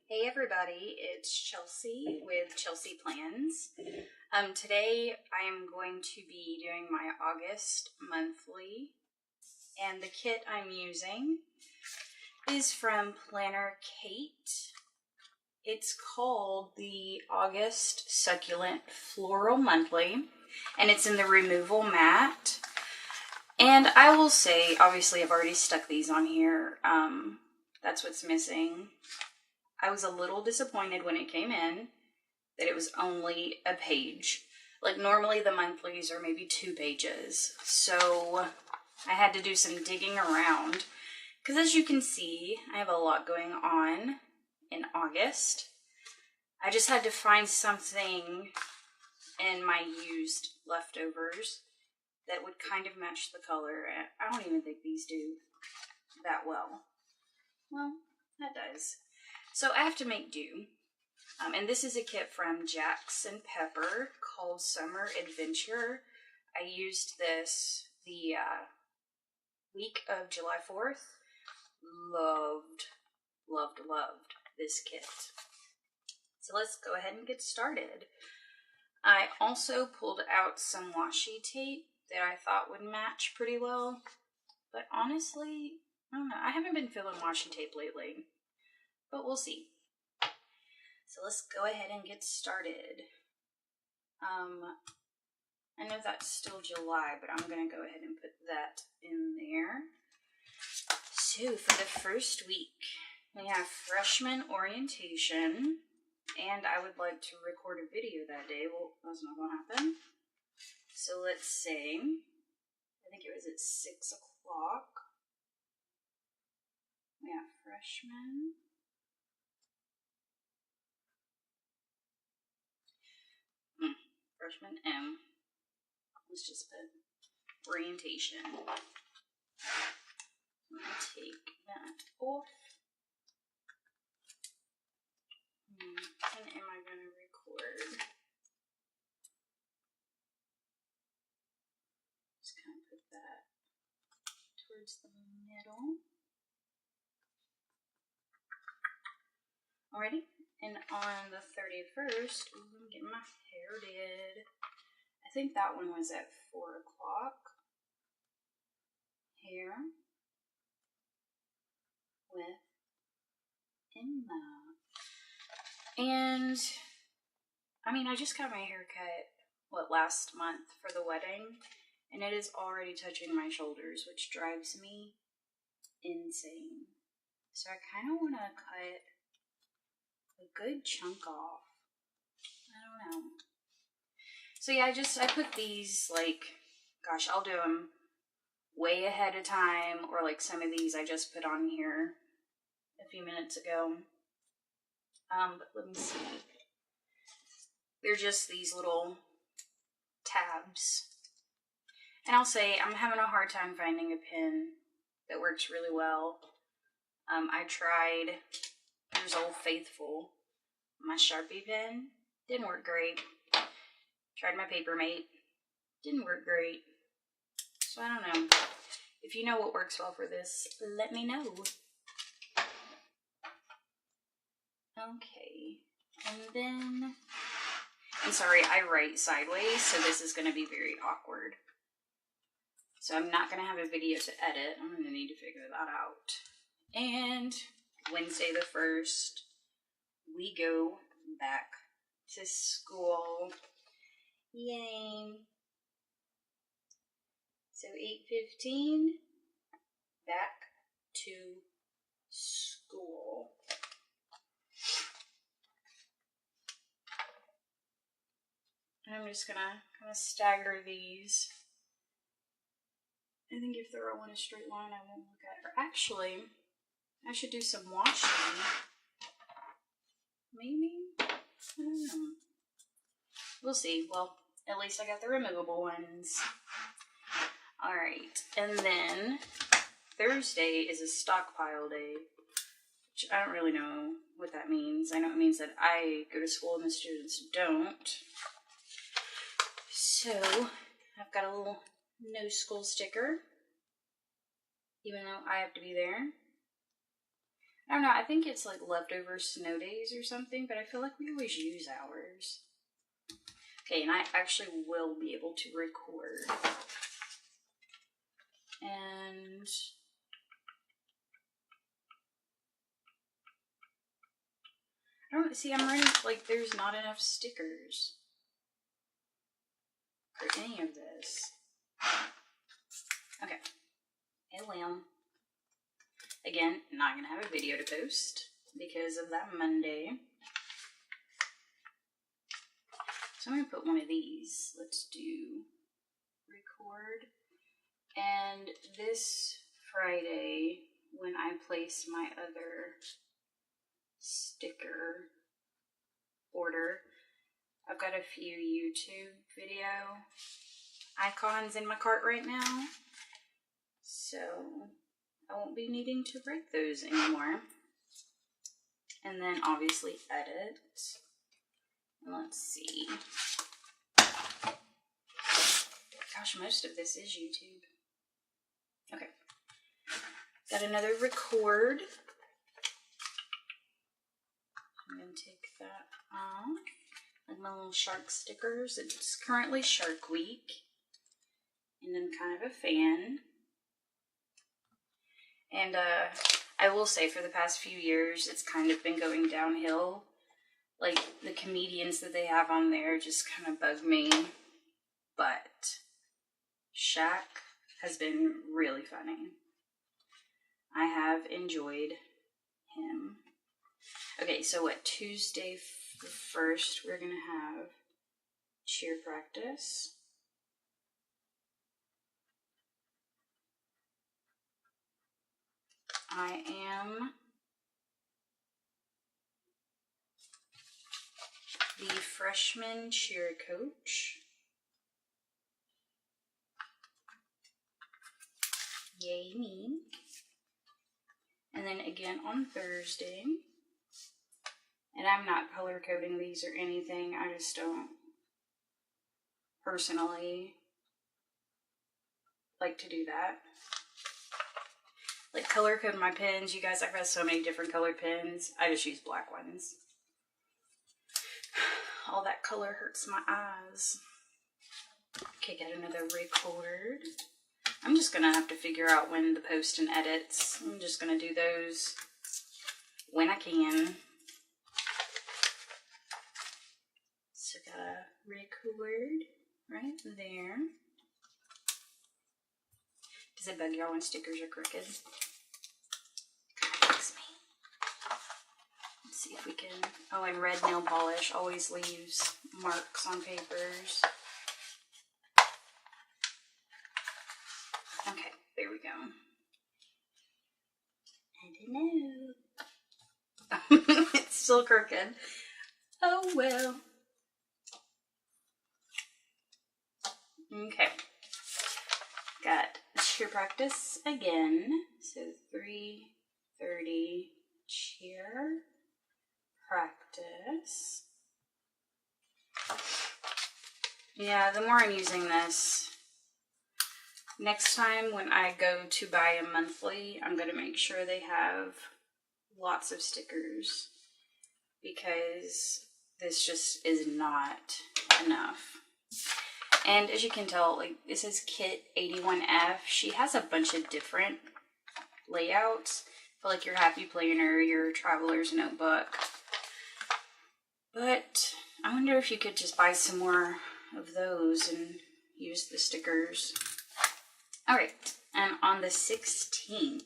Hey everybody, it's Chelsea with ChelseaPlans. Today I am going to be doing my August monthly, and the kit I'm using is from Planner Kate. It's called the August Succulent Floral Monthly, and it's in the removal mat. And I will say, obviously I've already stuck these on here. That's what's missing. I was a little disappointed when it came in that it was only a page. Like normally the monthlies are maybe 2 pages. So I had to do some digging around. Because as you can see, I have a lot going on in August. I just had to find something in my used leftovers that would kind of match the color. I don't even think these do that well. Well, that does. So I have to make do, and this is a kit from Jackson Pepper called Summer Adventure. I used this the week of July 4th. Loved this kit. So let's go ahead and get started. I also pulled out some washi tape that I thought would match pretty well, but honestly, I don't know. I haven't been feeling washi tape lately. But we'll see. So let's go ahead and get started. I know that's still July, but I'm going to go ahead and put that in there. So for the first week, we have freshman orientation, and I would like to record a video that day. Well, that's not going to happen. So let's say, I think it was at 6 o'clock. We have freshman. Freshman M. Let's just put orientation. I'm going to take that off. And am I going to record? Just kind of put that towards the middle. Alrighty. And on the 31st, I'm getting my hair did. I think that one was at 4 o'clock. Hair with Emma. And, I mean, I just got my hair cut, last month for the wedding. And it is already touching my shoulders, which drives me insane. So I kind of want to cut a good chunk off. I don't know. So yeah, I put these, I'll do them way ahead of time, or like some of these I just put on here a few minutes ago. But let me see. They're just these little tabs. And I'll say I'm having a hard time finding a pen that works really well. I tried, here's Old Faithful. My Sharpie pen didn't work great. Tried my Papermate, didn't work great. So I don't know. If you know what works well for this, let me know. Okay, and then, I'm sorry, I write sideways, so this is going to be very awkward. So I'm not going to have a video to edit. I'm going to need to figure that out. And Wednesday the 1st, we go back to school. Yay. So 8:15, back to school. And I'm just gonna kind of stagger these. I think if they're all in a straight line, I won't look at it. Or actually, I should do some washing. Maybe? I don't know. We'll see. Well, at least I got the removable ones. Alright, and then Thursday is a stockpile day, which I don't really know what that means. I know it means that I go to school and the students don't. So, I've got a little no school sticker, even though I have to be there. I don't know, I think it's like leftover snow days or something, but I feel like we always use ours. Okay, and I actually will be able to record. And I don't see, I'm running, like, there's not enough stickers for any of this. Okay. Hey, Liam. Again, not gonna have a video to post because of that Monday. So I'm gonna put one of these. Let's do record. And this Friday, when I place my other sticker order, I've got a few YouTube video icons in my cart right now, so I won't be needing to break those anymore. And then obviously edit. Let's see. Gosh, most of this is YouTube. Okay. Got another record. I'm going to take that off. Like my little shark stickers. It's currently Shark Week. And I'm kind of a fan. And I will say for the past few years, it's kind of been going downhill. Like, the comedians that they have on there just kind of bug me. But Shaq has been really funny. I have enjoyed him. Okay, so what, Tuesday the 1st, we're going to have cheer practice. I am the freshman cheer coach. Yay me. And then again on Thursday. And I'm not color coding these or anything. I just don't personally like to do that. Like color code my pens. You guys, I've got so many different colored pens. I just use black ones. All that color hurts my eyes. Okay, got another record. I'm just gonna have to figure out when to post and edits. I'm just gonna do those when I can. So got a record right there. Does it bug y'all when stickers are crooked? Bugs me. Let's see if we can. Oh, and red nail polish always leaves marks on papers. Okay, there we go. I don't know. It's still crooked. Oh well. Okay. Got cheer practice again. So 3:30 cheer practice. Yeah, the more I'm using this, next time when I go to buy a monthly, I'm going to make sure they have lots of stickers because this just is not enough. And as you can tell, like, this is Kit 81F. She has a bunch of different layouts for like your Happy Planner, your Traveler's Notebook. But I wonder if you could just buy some more of those and use the stickers. Alright, and on the 16th,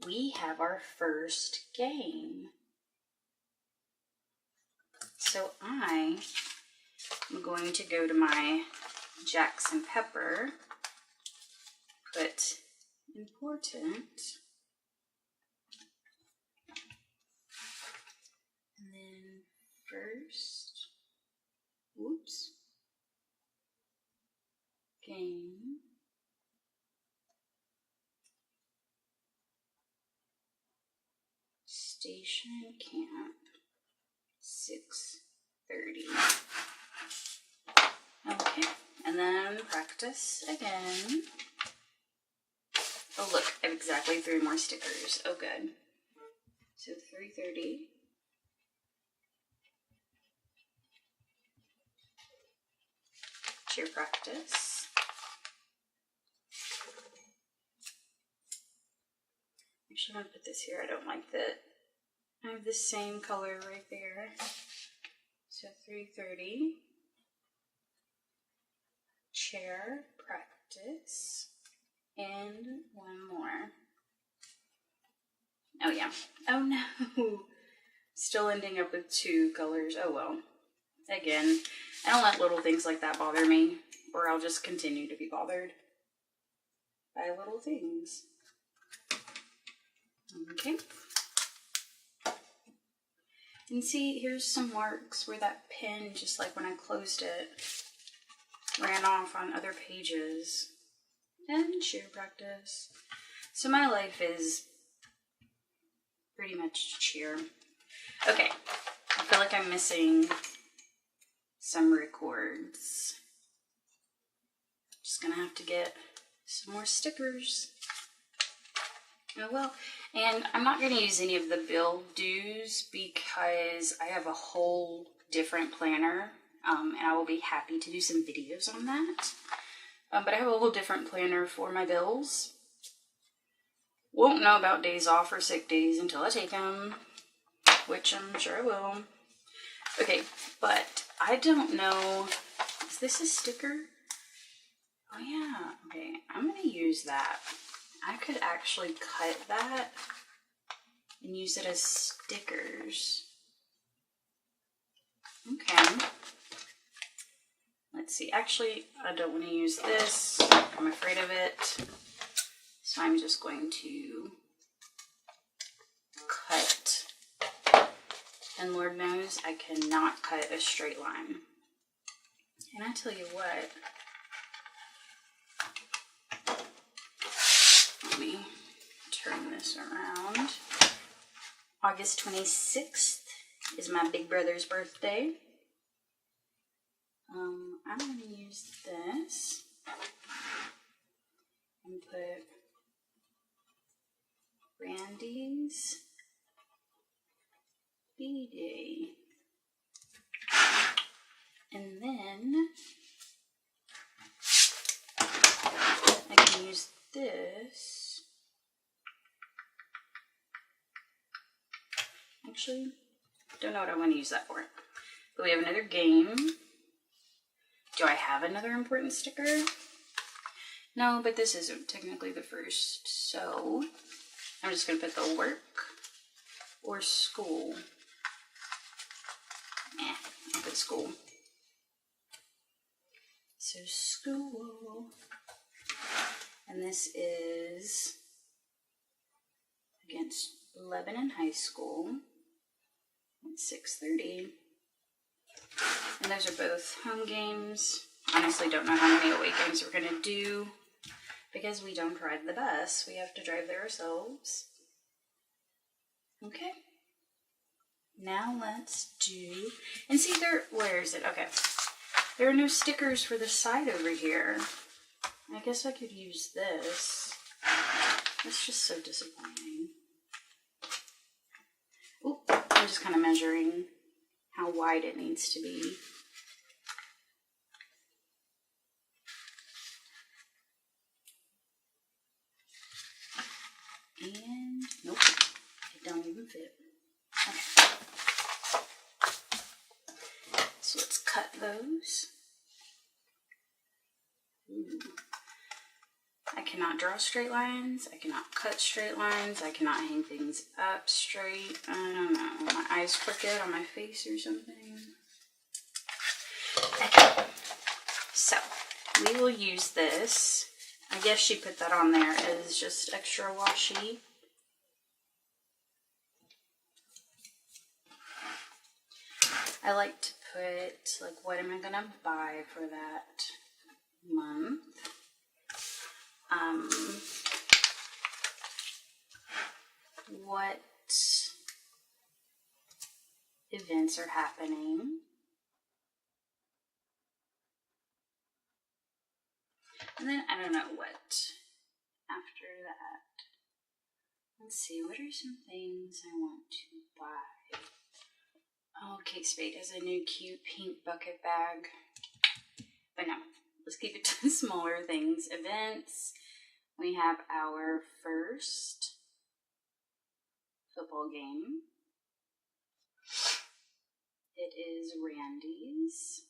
we have our first game. So I am going to go to my Jackson Pepper, put important, and then first, whoops, game, station camp, 6:30. Okay, and then practice again. Oh look, I have exactly 3 more stickers. Oh good. So 3:30. Cheer practice. Actually, I'm gonna put this here. I don't like that. I have the same color right there. So 3:30. Chair practice. And one more. Oh yeah. Oh no. Still ending up with 2 colors. Oh well. Again, I don't let little things like that bother me, or I'll just continue to be bothered by little things. Okay. And see, here's some marks where that pen, just like when I closed it, ran off on other pages. And cheer practice. So my life is pretty much cheer. Okay, I feel like I'm missing some records. Just gonna have to get some more stickers. Oh well, and I'm not gonna use any of the bill dues because I have a whole different planner, and I will be happy to do some videos on that. But I have a whole different planner for my bills. Won't know about days off or sick days until I take them, which I'm sure I will. Okay, but I don't know, is this a sticker? Oh yeah, okay, I'm gonna use that. I could actually cut that and use it as stickers. Okay. Let's see, actually, I don't want to use this. I'm afraid of it. So I'm just going to cut. And Lord knows I cannot cut a straight line. And I tell you what, let me turn this around. August 26th is my big brother's birthday. I'm going to use this and put Randy's B-Day. And then I can use this. Actually, don't know what I want to use that for. But we have another game. Do I have another important sticker? No, but this isn't technically the first. So I'm just going to put the work or school. I'll put school. So school. And this is against Lebanon High School at 6:30. And those are both home games. Honestly, don't know how many away games we're going to do because we don't ride the bus. We have to drive there ourselves. Okay. Now let's do, and see there, where is it? Okay. There are no stickers for the side over here. I guess I could use this. That's just so disappointing. Oop, I'm just kind of measuring how wide it needs to be. And nope, it don't even fit. Okay. So let's cut those. Ooh. I cannot draw straight lines. I cannot cut straight lines. I cannot hang things up straight. I don't know. My eyes crooked on my face or something. Okay. So we will use this. I guess she put that on there as just extra washi. I like to put, like, what am I gonna buy for that month? What events are happening? And then I don't know what after that. Let's see, what are some things I want to buy? Oh, Kate Spade has a new cute pink bucket bag. But no, let's keep it to the smaller things. Events. We have our first football game. It is Randy's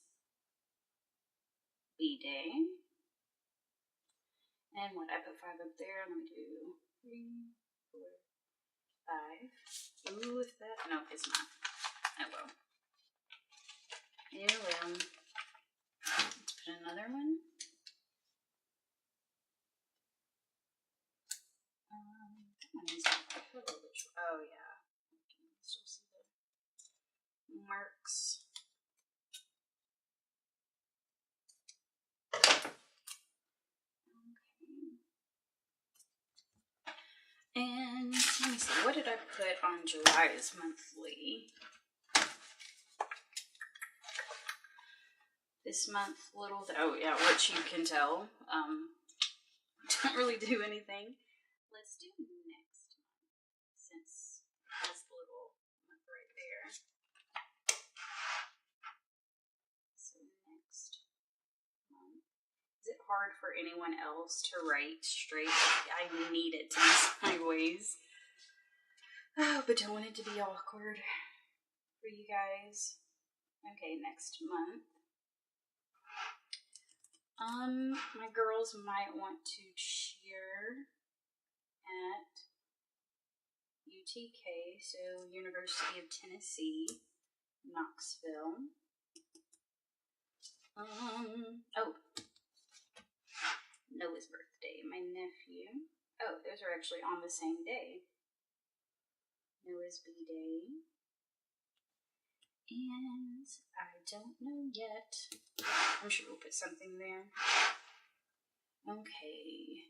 B-Day. And what, I put 5 up there. Let me do 3, 4, 5. Ooh, is that? No, it's not. Oh well. It will. Let's put another one. That one is a little bit short. Oh yeah. You can still see the marks. And let me see, what did I put on July's monthly? This month, oh yeah, which you can tell, don't really do anything. Let's do next month, since that's the little month right there. So next month. Is it hard for anyone else to write straight? I need it to be sideways. Oh, but don't want it to be awkward for you guys. Okay, next month. My girls might want to cheer at UTK, so University of Tennessee, Knoxville. Oh, Noah's birthday, my nephew. Oh, those are actually on the same day. Noah's B-Day. And I don't know yet. I'm sure we'll put something there. Okay.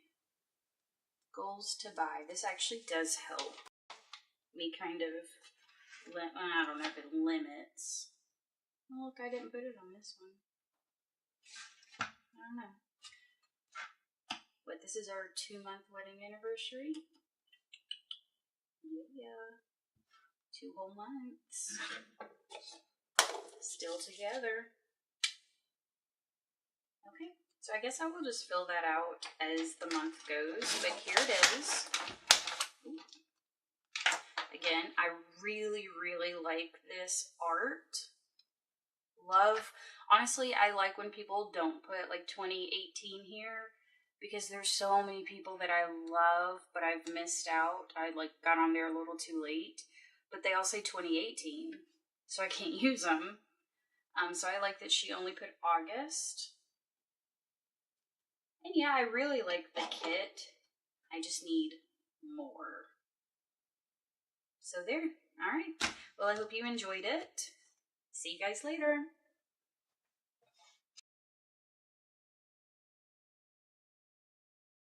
Goals to buy. This actually does help me kind of, I don't know if it limits. Oh, look, I didn't put it on this one. I don't know. What, this is our 2-month wedding anniversary? Yeah. 2 whole months. Still together. Okay, so I guess I will just fill that out as the month goes, but here it is. Ooh. Again, I really, really like this art. Honestly, I like when people don't put like 2018 here, because there's so many people that I love, but I've missed out. I like got on there a little too late, but they all say 2018, so I can't use them. So I like that she only put August. And yeah, I really like the kit. I just need more. So there. Alright. Well, I hope you enjoyed it. See you guys later.